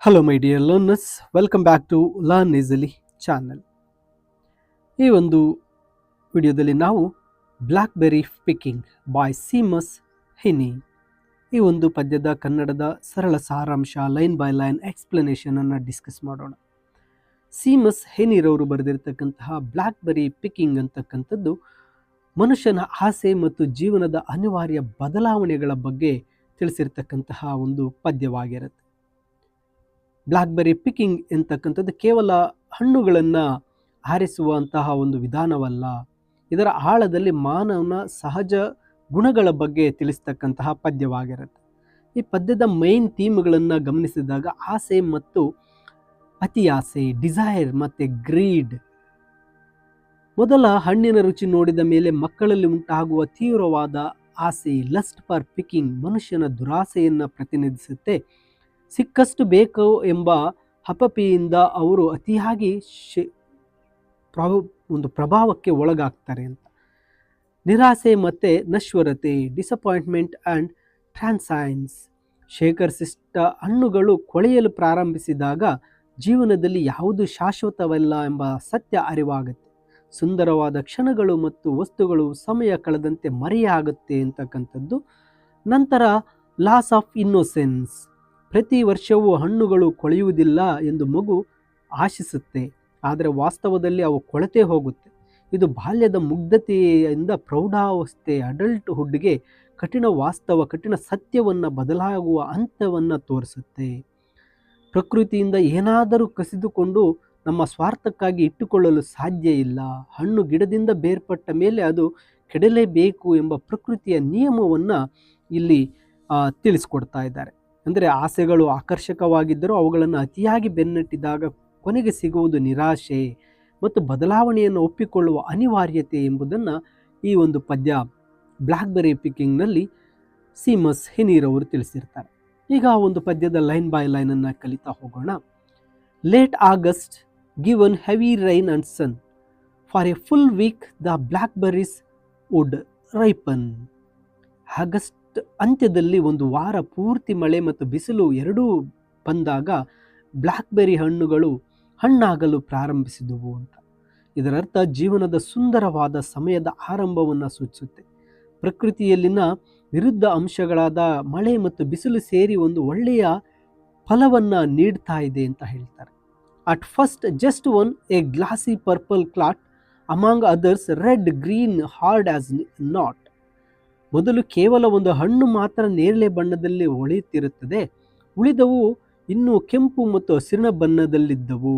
Hello, my dear learners. Welcome back to Learn Easily channel. ಈ ಒಂದು ವಿಡಿಯೋದಲ್ಲಿ ನಾವು ಬ್ಲ್ಯಾಕ್ಬೆರಿ ಪಿಕಿಂಗ್ ಬೈ ಸೀಮಸ್ ಹೆನಿ ಈ ಒಂದು ಪದ್ಯದ ಕನ್ನಡದ ಸರಳ ಸಾರಾಂಶ ಲೈನ್ ಬೈ ಲೈನ್ ಎಕ್ಸ್ಪ್ಲನೇಷನ್ ಅನ್ನು ಡಿಸ್ಕಸ್ ಮಾಡೋಣ. ಸೀಮಸ್ ಹೆನಿರವರು ಬರೆದಿರತಕ್ಕಂತಹ ಬ್ಲ್ಯಾಕ್ಬೆರಿ ಪಿಕಿಂಗ್ ಅಂತಕ್ಕಂಥದ್ದು ಮನುಷ್ಯನ ಆಸೆ ಮತ್ತು ಜೀವನದ ಅನಿವಾರ್ಯ ಬದಲಾವಣೆಗಳ ಬಗ್ಗೆ ತಿಳಿಸಿರ್ತಕ್ಕಂತಹ ಒಂದು ಪದ್ಯವಾಗಿರುತ್ತೆ. ಬ್ಲ್ಯಾಕ್ಬೆರಿ ಪಿಕಿಂಗ್ ಎಂತಕ್ಕಂಥದ್ದು ಕೇವಲ ಹಣ್ಣುಗಳನ್ನು ಆರಿಸುವಂತಹ ಒಂದು ವಿಧಾನವಲ್ಲ, ಇದರ ಆಳದಲ್ಲಿ ಮಾನವನ ಸಹಜ ಗುಣಗಳ ಬಗ್ಗೆ ತಿಳಿಸ್ತಕ್ಕಂತಹ ಪದ್ಯವಾಗಿರುತ್ತೆ. ಈ ಪದ್ಯದ ಮೈನ್ ಥೀಮ್ಗಳನ್ನು ಗಮನಿಸಿದಾಗ ಆಸೆ ಮತ್ತು ಅತಿಯಾಸೆ, ಡಿಸೈರ್ ಮತ್ತು ಗ್ರೀಡ್. ಮೊದಲ ಹಣ್ಣಿನ ರುಚಿ ನೋಡಿದ ಮೇಲೆ ಮಕ್ಕಳಲ್ಲಿ ಉಂಟಾಗುವ ತೀವ್ರವಾದ ಆಸೆ, ಲಸ್ಟ್ ಫಾರ್ ಪಿಕಿಂಗ್, ಮನುಷ್ಯನ ದುರಾಸೆಯನ್ನು ಪ್ರತಿನಿಧಿಸುತ್ತೆ. ಸಿಕ್ಕಷ್ಟು ಬೇಕು ಎಂಬ ಹಪಪಿಯಿಂದ ಅವರು ಅತಿಯಾಗಿ ಒಂದು ಪ್ರಭಾವಕ್ಕೆ ಒಳಗಾಗ್ತಾರೆ ಅಂತ. ನಿರಾಸೆ ಮತ್ತು ನಶ್ವರತೆ, ಡಿಸಪಾಯಿಂಟ್ಮೆಂಟ್ ಆ್ಯಂಡ್ ಟ್ರಾನ್ಸೈನ್ಸ್. ಶೇಖರಿಸಿದ ಹಣ್ಣುಗಳು ಕೊಳೆಯಲು ಪ್ರಾರಂಭಿಸಿದಾಗ ಜೀವನದಲ್ಲಿ ಯಾವುದು ಶಾಶ್ವತವಲ್ಲ ಎಂಬ ಸತ್ಯ ಅರಿವಾಗುತ್ತೆ. ಸುಂದರವಾದ ಕ್ಷಣಗಳು ಮತ್ತು ವಸ್ತುಗಳು ಸಮಯ ಕಳೆದಂತೆ ಮರೆಯಾಗುತ್ತೆ ಅಂತಕ್ಕಂಥದ್ದು. ನಂತರ ಲಾಸ್ ಆಫ್ ಇನ್ನೋಸೆನ್ಸ್. ಪ್ರತಿ ವರ್ಷವೂ ಹಣ್ಣುಗಳು ಕೊಳೆಯುವುದಿಲ್ಲ ಎಂದು ಮಗು ಆಶಿಸುತ್ತೆ, ಆದರೆ ವಾಸ್ತವದಲ್ಲಿ ಅವು ಕೊಳೆತೇ ಹೋಗುತ್ತೆ. ಇದು ಬಾಲ್ಯದ ಮುಗ್ಧತೆಯಿಂದ ಪ್ರೌಢಾವಸ್ಥೆ, ಅಡಲ್ಟ್ಹುಡ್ಗೆ ಕಠಿಣ ಸತ್ಯವನ್ನು ಬದಲಾಗುವ ಹಂತವನ್ನು ತೋರಿಸುತ್ತೆ. ಪ್ರಕೃತಿಯಿಂದ ಏನಾದರೂ ಕಸಿದುಕೊಂಡು ನಮ್ಮ ಸ್ವಾರ್ಥಕ್ಕಾಗಿ ಇಟ್ಟುಕೊಳ್ಳಲು ಸಾಧ್ಯ ಇಲ್ಲ. ಹಣ್ಣು ಗಿಡದಿಂದ ಬೇರ್ಪಟ್ಟ ಮೇಲೆ ಅದು ಕೆಡಲೇಬೇಕು ಎಂಬ ಪ್ರಕೃತಿಯ ನಿಯಮವನ್ನು ಇಲ್ಲಿ ತಿಳಿಸ್ಕೊಡ್ತಾ ಇದ್ದಾರೆ. ಅಂದರೆ ಆಸೆಗಳು ಆಕರ್ಷಕವಾಗಿದ್ದರೂ ಅವುಗಳನ್ನು ಅತಿಯಾಗಿ ಬೆನ್ನಟ್ಟಿದಾಗ ಕೊನೆಗೆ ಸಿಗುವುದು ನಿರಾಶೆ ಮತ್ತು ಬದಲಾವಣೆಯನ್ನು ಒಪ್ಪಿಕೊಳ್ಳುವ ಅನಿವಾರ್ಯತೆ ಎಂಬುದನ್ನು ಈ ಒಂದು ಪದ್ಯ ಬ್ಲ್ಯಾಕ್ಬೆರಿ ಪಿಕಿಂಗ್ನಲ್ಲಿ ಸೀಮಸ್ ಹೆನಿರವರು ತಿಳಿಸಿರ್ತಾರೆ. ಈಗ ಆ ಒಂದು ಪದ್ಯದ ಲೈನ್ ಬೈ ಲೈನನ್ನು ಕಲಿತಾ ಹೋಗೋಣ. Late August given heavy rain and sun. For a full week the blackberries would ripen. August ಅಂತ್ಯದಲ್ಲಿ ಒಂದು ವಾರ ಪೂರ್ತಿ ಮಳೆ ಮತ್ತು ಬಿಸಿಲು ಎರಡೂ ಬಂದಾಗ ಬ್ಲ್ಯಾಕ್ಬೆರಿ ಹಣ್ಣುಗಳು ಹಣ್ಣಾಗಲು ಪ್ರಾರಂಭಿಸಿದವು ಅಂತ. ಇದರರ್ಥ ಜೀವನದ ಸುಂದರವಾದ ಸಮಯದ ಆರಂಭವನ್ನು ಸೂಚಿಸುತ್ತೆ. ಪ್ರಕೃತಿಯಲ್ಲಿನ ವಿರುದ್ಧ ಅಂಶಗಳಾದ ಮಳೆ ಮತ್ತು ಬಿಸಿಲು ಸೇರಿ ಒಂದು ಒಳ್ಳೆಯ ಫಲವನ್ನು ನೀಡ್ತಾ ಇದೆ ಅಂತ ಹೇಳ್ತಾರೆ. At first just one A glossy purple clot, among others red, green, hard as not. ಮೊದಲು ಕೇವಲ ಒಂದು ಹಣ್ಣು ಮಾತ್ರ ನೇರಳೆ ಬಣ್ಣದಲ್ಲಿ ಹೊಳೆಯುತ್ತಿರುತ್ತದೆ, ಉಳಿದವು ಇನ್ನೂ ಕೆಂಪು ಮತ್ತು ಹಸಿರಿನ ಬಣ್ಣದಲ್ಲಿದ್ದವು.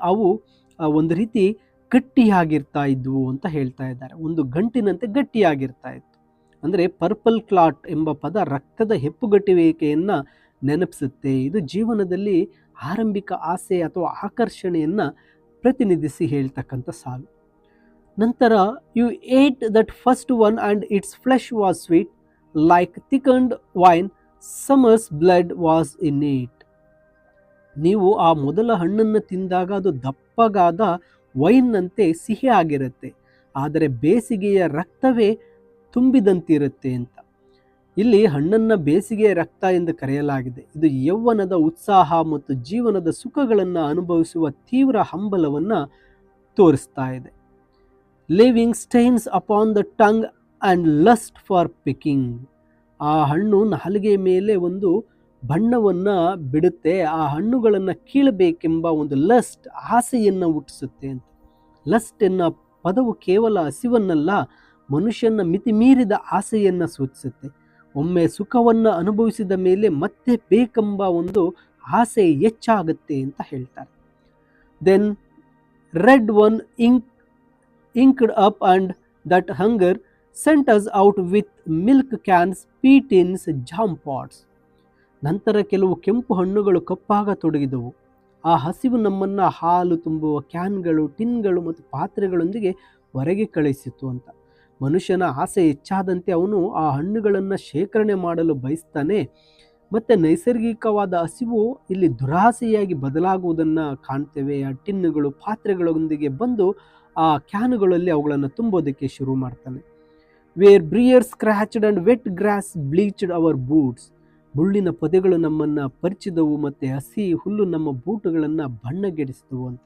ಅವು ಒಂದು ರೀತಿ ಗಟ್ಟಿಯಾಗಿರ್ತಾ ಇದ್ವು ಅಂತ ಹೇಳ್ತಾ ಇದ್ದಾರೆ. ಒಂದು ಗಂಟಿನಂತೆ ಗಟ್ಟಿಯಾಗಿರ್ತಾ ಇತ್ತು. ಅಂದರೆ ಪರ್ಪಲ್ ಕ್ಲಾಟ್ ಎಂಬ ಪದ ರಕ್ತದ ಹೆಪ್ಪುಗಟ್ಟುವಿಕೆಯನ್ನು ನೆನಪಿಸುತ್ತೆ. ಇದು ಜೀವನದಲ್ಲಿ ಆರಂಭಿಕ ಆಸೆ ಅಥವಾ ಆಕರ್ಷಣೆಯನ್ನು ಪ್ರತಿನಿಧಿಸಿ ಹೇಳ್ತಕ್ಕಂಥ ಸಾಲು. ನಂತರ you ate that first one and its flesh was sweet like thickened wine, summer's blood was in it. ನೀವು ಆ ಮೊದಲ ಹಣ್ಣನ್ನು ತಿಂದಾಗ ಅದು ದಪ್ಪಗಾದ ವೈನ್ನಂತೆ ಸಿಹಿಯಾಗಿರುತ್ತೆ, ಆದರೆ ಬೇಸಿಗೆಯ ರಕ್ತವೇ ತುಂಬಿದಂತಿರುತ್ತೆ ಅಂತ. ಇಲ್ಲಿ ಹಣ್ಣನ್ನು ಬೇಸಿಗೆಯ ರಕ್ತ ಎಂದು ಕರೆಯಲಾಗಿದೆ. ಇದು ಯೌವನದ ಉತ್ಸಾಹ ಮತ್ತು ಜೀವನದ ಸುಖಗಳನ್ನು ಅನುಭವಿಸುವ ತೀವ್ರ ಹಂಬಲವನ್ನು ತೋರಿಸ್ತಾ ಇದೆ. Leaving stains upon the tongue and lust for picking. ಆ ಹಣ್ಣು ನಾಲಿಗೆಯ ಮೇಲೆ ಒಂದು ಬಣ್ಣವನ್ನು ಬಿಡುತ್ತೆ, ಆ ಹಣ್ಣುಗಳನ್ನು ಕೀಳಬೇಕೆಂಬ ಒಂದು ಲಸ್ಟ್, ಆಸೆಯನ್ನು ಹುಟ್ಟಿಸುತ್ತೆ ಅಂತ. ಲಸ್ಟ್ ಎನ್ನೋ ಪದವು ಕೇವಲ ಹಸಿವನ್ನಲ್ಲ, ಮನುಷ್ಯನ ಮಿತಿಮೀರಿದ ಆಸೆಯನ್ನು ಸೂಚಿಸುತ್ತೆ. ಒಮ್ಮೆ ಸುಖವನ್ನು ಅನುಭವಿಸಿದ ಮೇಲೆ ಮತ್ತೆ ಬೇಕೆಂಬ ಒಂದು ಆಸೆ ಹೆಚ್ಚಾಗುತ್ತೆ ಅಂತ ಹೇಳ್ತಾರೆ. Then red one inked up and that hunger sent us out with milk cans, pea tins, jam pots. ನಂತರ ಕೆಲವು ಕೆಂಪು ಹಣ್ಣುಗಳು ಕಪ್ಪಾಗತೊಡಗಿದವು. ಆ ಹಸಿವು ನಮ್ಮನ್ನು ಹಾಲು ತುಂಬುವ ಕ್ಯಾನ್ಗಳು, ಟಿನ್ಗಳು ಮತ್ತು ಪಾತ್ರೆಗಳೊಂದಿಗೆ ಹೊರಗೆ ಕಳಿಸಿತು ಅಂತ. ಮನುಷ್ಯನ ಆಸೆ ಹೆಚ್ಚಾದಂತೆ ಅವನು ಆ ಹಣ್ಣುಗಳನ್ನು ಶೇಖರಣೆ ಮಾಡಲು ಬಯಸ್ತಾನೆ. ಮತ್ತು ನೈಸರ್ಗಿಕವಾದ ಹಸಿವು ಇಲ್ಲಿ ದುರಾಸೆಯಾಗಿ ಬದಲಾಗುವುದನ್ನು ಕಾಣ್ತೇವೆ. ಆ ಟಿನ್ನುಗಳು ಪಾತ್ರೆಗಳೊಂದಿಗೆ ಬಂದು ಆ ಕ್ಯಾನುಗಳಲ್ಲಿ ಅವುಗಳನ್ನು ತುಂಬೋದಕ್ಕೆ ಶುರು ಮಾಡ್ತಾನೆ. Where briars scratched and wet grass bleached our boots. ಮುಳ್ಳಿನ ಪೊದೆಗಳು ನಮ್ಮನ್ನು ಪರಿಚಿದವು ಮತ್ತು ಹಸಿ ಹುಲ್ಲು ನಮ್ಮ ಬೂಟುಗಳನ್ನು ಬಣ್ಣಗೆಡಿಸಿದವು ಅಂತ.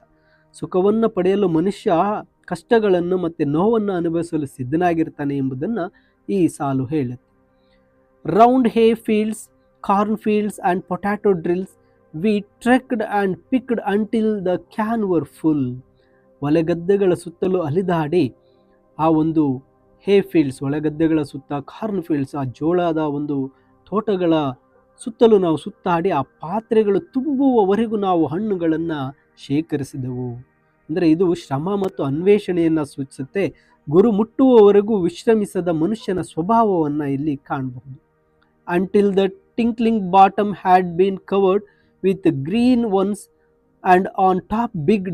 ಸುಖವನ್ನು ಪಡೆಯಲು ಮನುಷ್ಯ ಕಷ್ಟಗಳನ್ನು ಮತ್ತು ನೋವನ್ನು ಅನುಭವಿಸಲು ಸಿದ್ಧನಾಗಿರ್ತಾನೆ ಎಂಬುದನ್ನು ಈ ಸಾಲು ಹೇಳುತ್ತೆ. Round hayfields, cornfields and potato drills we trekked and picked until the cans were full. ಹೊಲಗದ್ದೆಗಳ ಸುತ್ತಲೂ ಅಲಿದಾಡಿ ಆ ಒಂದು ಹೇ ಫೀಲ್ಡ್ಸ್, ಹೊಲಗದ್ದೆಗಳ ಸುತ್ತ, ಕಾರ್ನ್ ಫೀಲ್ಡ್ಸ್, ಆ ಜೋಳದ ಒಂದು ತೋಟಗಳ ಸುತ್ತಲೂ ನಾವು ಸುತ್ತಾಡಿ ಆ ಪಾತ್ರೆಗಳು ತುಂಬುವವರೆಗೂ ನಾವು ಹಣ್ಣುಗಳನ್ನು ಶೇಖರಿಸಿದೆವು. ಅಂದರೆ ಇದು ಶ್ರಮ ಮತ್ತು ಅನ್ವೇಷಣೆಯನ್ನು ಸೂಚಿಸುತ್ತೆ. ಗುರು ಮುಟ್ಟುವವರೆಗೂ ವಿಶ್ರಮಿಸದ ಮನುಷ್ಯನ ಸ್ವಭಾವವನ್ನು ಇಲ್ಲಿ ಕಾಣಬಹುದು. Until the tinkling bottom had been covered with green ones and on top big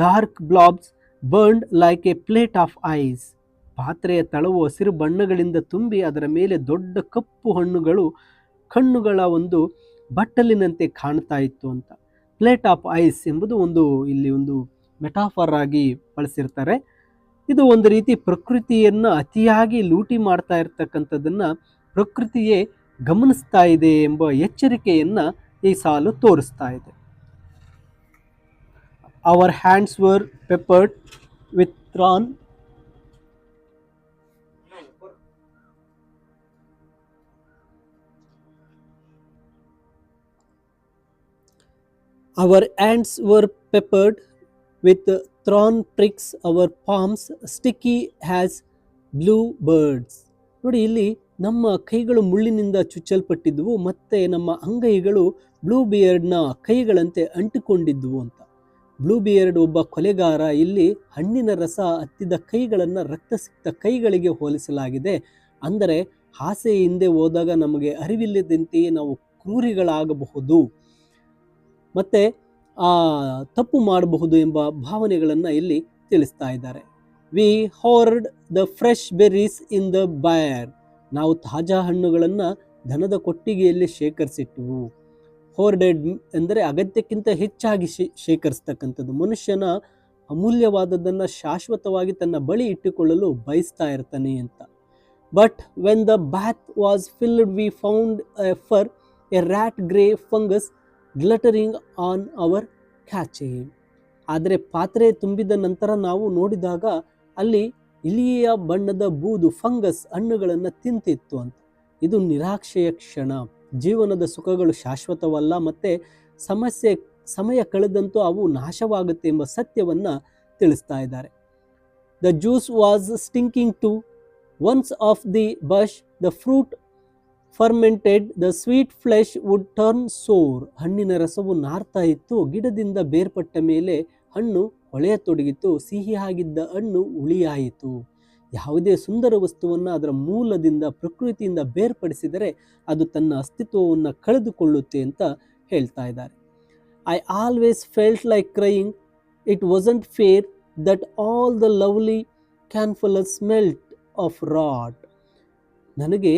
dark blobs burned like a plate of eyes. ಪಾತ್ರೆಯ ತಳವು ಹಸಿರು ಬಣ್ಣಗಳಿಂದ ತುಂಬಿ ಅದರ ಮೇಲೆ ದೊಡ್ಡ ಕಪ್ಪು ಕಣ್ಣುಗಳ ಒಂದು ಬಟ್ಟಲಿನಂತೆ ಕಾಣ್ತಾ ಇತ್ತು ಅಂತ. ಪ್ಲೇಟ್ ಆಫ್ ಐಸ್ ಎಂಬುದು ಇಲ್ಲಿ ಒಂದು ಮೆಟಾಫರ್ ಆಗಿ ಬಳಸಿರ್ತಾರೆ. ಇದು ಒಂದು ರೀತಿ ಪ್ರಕೃತಿಯನ್ನು ಅತಿಯಾಗಿ ಲೂಟಿ ಮಾಡ್ತಾ ಇರ್ತಕ್ಕಂಥದ್ದನ್ನು ಪ್ರಕೃತಿಯೇ ಗಮನಿಸ್ತಾ ಇದೆ ಎಂಬ ಎಚ್ಚರಿಕೆಯನ್ನು ಈ ಸಾಲು ತೋರಿಸ್ತಾ ಇದೆ. Our hands were peppered with thorn Our hands were peppered with thorn pricks, our palms sticky as blue birds. ನೋಡಿ, ಇಲ್ಲಿ ನಮ್ಮ ಕೈಗಳು ಮುಳ್ಳಿನಿಂದ ಚುಚ್ಚಲ್ಪಟ್ಟಿದ್ವು ಮತ್ತು ನಮ್ಮ ಅಂಗೈಗಳು ಬ್ಲೂ ಬಿಯರ್ಡ್ನ ಕೈಗಳಂತೆ ಅಂಟಿಕೊಂಡಿದ್ವು ಅಂತ. ಬ್ಲೂ ಬಿಯರ್ಡ್ ಒಬ್ಬ ಕೊಲೆಗಾರ. ಇಲ್ಲಿ ಹಣ್ಣಿನ ರಸ ಹತ್ತಿದ ಕೈಗಳನ್ನು ರಕ್ತಸಿಕ್ತ ಕೈಗಳಿಗೆ ಹೋಲಿಸಲಾಗಿದೆ. ಅಂದರೆ ಆಸೆ ಹಿಂದೆ ಹೋದಾಗ ನಮಗೆ ಅರಿವಿಲ್ಲದಂತೆಯೇ ನಾವು ಕ್ರೂರಿಗಳಾಗಬಹುದು ಮತ್ತು ತಪ್ಪು ಮಾಡಬಹುದು ಎಂಬ ಭಾವನೆಗಳನ್ನು ಇಲ್ಲಿ ತಿಳಿಸ್ತಾ ಇದ್ದಾರೆ. We hoarded the fresh berries in the byre. ನಾವು ತಾಜಾ ಹಣ್ಣುಗಳನ್ನು ದನದ ಕೊಟ್ಟಿಗೆಯಲ್ಲಿ ಶೇಖರಿಸಿಟ್ಟವು. ಹೋರ್ಡೆಡ್ ಎಂದರೆ ಅಗತ್ಯಕ್ಕಿಂತ ಹೆಚ್ಚಾಗಿ ಶೇಖರಿಸ್ತಕ್ಕಂಥದ್ದು. ಮನುಷ್ಯನ ಅಮೂಲ್ಯವಾದದ್ದನ್ನು ಶಾಶ್ವತವಾಗಿ ತನ್ನ ಬಳಿ ಇಟ್ಟುಕೊಳ್ಳಲು ಬಯಸ್ತಾ ಇರ್ತಾನೆ ಅಂತ. But when the bath was filled we found a rat grey fungus glutting on our cache. ಆದರೆ ಪಾತ್ರೆ ತುಂಬಿದ ನಂತರ ನಾವು ನೋಡಿದಾಗ ಅಲ್ಲಿ ಇಲಿಯ ಬಣ್ಣದ ಬೂದು ಫಂಗಸ್ ಹಣ್ಣುಗಳನ್ನು ತಿಂತಿತ್ತು ಅಂತ. ಇದು ನಿರಾಶೆಯ ಕ್ಷಣ. ಜೀವನದ ಸುಖಗಳು ಶಾಶ್ವತವಲ್ಲ ಮತ್ತು ಸಮಯ ಕಳೆದಂತೂ ಅವು ನಾಶವಾಗುತ್ತೆ ಎಂಬ ಸತ್ಯವನ್ನು ತಿಳಿಸ್ತಾ ಇದ್ದಾರೆ. The juice was stinking too once off the bush, the fruit fermented, the sweet flesh would turn sour. ಹಣ್ಣಿನ ರಸವು ನಾರ್ತಾ ಇತ್ತು. ಗಿಡದಿಂದ ಬೇರ್ಪಟ್ಟ ಮೇಲೆ ಹಣ್ಣು ಹೊಳೆಯತೊಡಗಿತು. ಸಿಹಿಯಾಗಿದ್ದ ಹಣ್ಣು ಹುಳಿಯಾಯಿತು. ಯಾವುದೇ ಸುಂದರ ವಸ್ತುವನ್ನು ಅದರ ಮೂಲದಿಂದ, ಪ್ರಕೃತಿಯಿಂದ ಬೇರ್ಪಡಿಸಿದರೆ ಅದು ತನ್ನ ಅಸ್ತಿತ್ವವನ್ನು ಕಳೆದುಕೊಳ್ಳುತ್ತೆ ಅಂತ ಹೇಳ್ತಾ ಇದ್ದಾರೆ. I always felt like crying, it wasn't fair that all the lovely canfuls smelt of rot. ನನಗೆ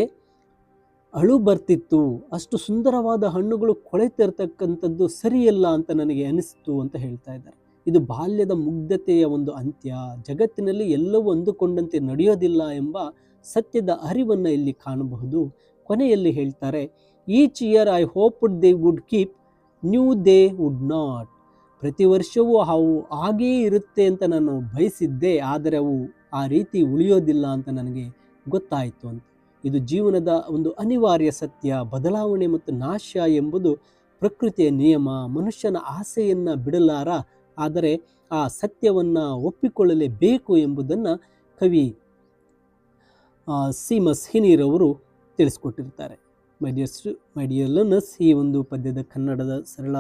ಅಳು ಬರ್ತಿತ್ತು. ಅಷ್ಟು ಸುಂದರವಾದ ಹಣ್ಣುಗಳು ಕೊಳೆತಿರ್ತಕ್ಕಂಥದ್ದು ಸರಿಯಲ್ಲ ಅಂತ ನನಗೆ ಅನಿಸ್ತು ಅಂತ ಹೇಳ್ತಾ ಇದ್ದಾರೆ. ಇದು ಬಾಲ್ಯದ ಮುಗ್ಧತೆಯ ಒಂದು ಅಂತ್ಯ. ಜಗತ್ತಿನಲ್ಲಿ ಎಲ್ಲವೂ ಅಂದುಕೊಂಡಂತೆ ನಡೆಯೋದಿಲ್ಲ ಎಂಬ ಸತ್ಯದ ಅರಿವನ್ನು ಇಲ್ಲಿ ಕಾಣಬಹುದು. ಕೊನೆಯಲ್ಲಿ ಹೇಳ್ತಾರೆ, each year I ಹೋಪ್ಡ್ they would keep, new they would not. ಪ್ರತಿ ವರ್ಷವೂ ಅವು ಹಾಗೇ ಇರುತ್ತೆ ಅಂತ ನಾನು ಬಯಸಿದ್ದೆ, ಆದರೆ ಅವು ಆ ರೀತಿ ಉಳಿಯೋದಿಲ್ಲ ಅಂತ ನನಗೆ ಗೊತ್ತಾಯಿತು ಅಂತ. ಇದು ಜೀವನದ ಒಂದು ಅನಿವಾರ್ಯ ಸತ್ಯ. ಬದಲಾವಣೆ ಮತ್ತು ನಾಶ ಎಂಬುದು ಪ್ರಕೃತಿಯ ನಿಯಮ. ಮನುಷ್ಯನ ಆಸೆಯನ್ನು ಬಿಡಲಾರ, ಆದರೆ ಆ ಸತ್ಯವನ್ನು ಒಪ್ಪಿಕೊಳ್ಳಲೇಬೇಕು ಎಂಬುದನ್ನು ಕವಿ ಸೀಮಸ್ ಹಿನೀರವರು ತಿಳಿಸ್ಕೊಟ್ಟಿರ್ತಾರೆ. ಮೈ ಡಿಯರ್ ಲರ್ನರ್ಸ್, ಈ ಒಂದು ಪದ್ಯದ ಕನ್ನಡದ ಸರಳ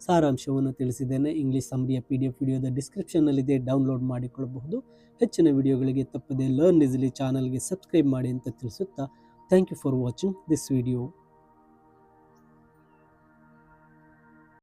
ಸಾರಾಂಶವನ್ನು ತಿಳಿಸಿದ್ದೇನೆ. ಇಂಗ್ಲೀಷ್ ಸಮ್ಮರಿಯ PDF ವಿಡಿಯೋದ ಡಿಸ್ಕ್ರಿಪ್ಷನ್ನಲ್ಲಿದೆ, ಡೌನ್ಲೋಡ್ ಮಾಡಿಕೊಳ್ಳಬಹುದು. ಹೆಚ್ಚಿನ ವಿಡಿಯೋಗಳಿಗೆ ತಪ್ಪದೆ ಲರ್ನ್ ಈಸಿಲಿ ಚಾನಲ್ಗೆ ಸಬ್ಸ್ಕ್ರೈಬ್ ಮಾಡಿ ಅಂತ ತಿಳಿಸುತ್ತಾ, thank you for watching this video.